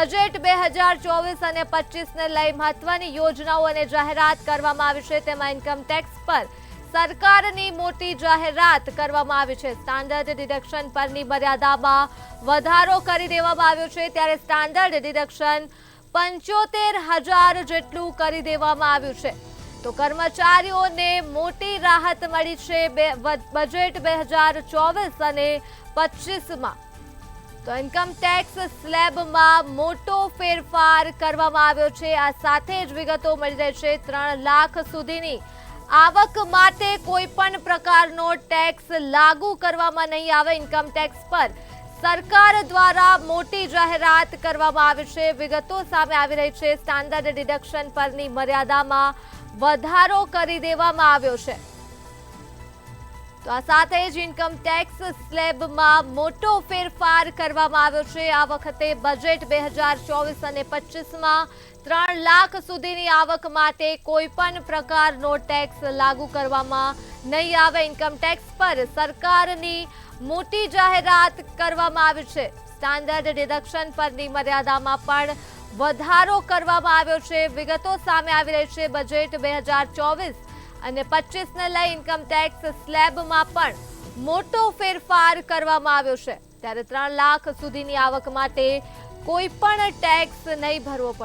Budget 2024 અને 25ને લઈ મહત્વની યોજનાઓ અને જાહેરાત કરવામાં આવી છે। તેમાં ઇન્કમ ટેક્સ પર સરકારની મોટી જાહેરાત કરવામાં આવી છે। સ્ટાન્ડર્ડ ડિડક્શન પરની મર્યાદામાં વધારો કરી દેવામાં આવ્યો છે, ત્યારે સ્ટાન્ડર્ડ ડિડક્શન 75,000 જેટલું કરી દેવામાં આવ્યું છે। તો કર્મચારીઓને મોટી રાહત મળી છે બજેટ 2024 અને 25માં। તો ઇન્કમ ટેક્સ સ્લેબમાં મોટો ફેરફાર કરવામાં આવ્યો છે। આ સાથે જ વિગતો મળી રહી છે। 3 લાખ સુધીની આવક માટે કોઈ પણ પ્રકારનો ટેક્સ લાગુ કરવામાં નહીં આવે। ઇન્કમ ટેક્સ પર સરકાર દ્વારા મોટી જાહેરાત કરવામાં આવી છે। વિગતો સામે આવી રહી છે। સ્ટાન્ડર્ડ ડિડક્શન પરની મર્યાદામાં વધારો કરી દેવામાં આવ્યો છે। તો આ સાથે જ ઇન્કમ ટેક્સ સ્લેબમાં મોટો ફેરફાર કરવામાં આવ્યો છે। આ વખતે બજેટ 2024 અને 25માં 3 લાખ સુધીની આવક માટે કોઈ પણ પ્રકારનો ટેક્સ લાગુ કરવામાં નહીં આવે। ઇન્કમ ટેક્સ પર સરકારની મોટી જાહેરાત કરવામાં આવી છે। સ્ટાન્ડર્ડ ડિડક્શન પરની મર્યાદામાં પણ વધારો કરવામાં આવ્યો છે। વિગતો સામે આવી રહી છે। બજેટ 2024 અને 25ને લઈ ઇન્કમ ટેક્સ સ્લેબમાં પણ મોટો ફેરફાર કરવામાં આવ્યો છે, ત્યારે 3 લાખ સુધીની આવક માટે કોઈ પણ ટેક્સ નહીં ભરવો પડે।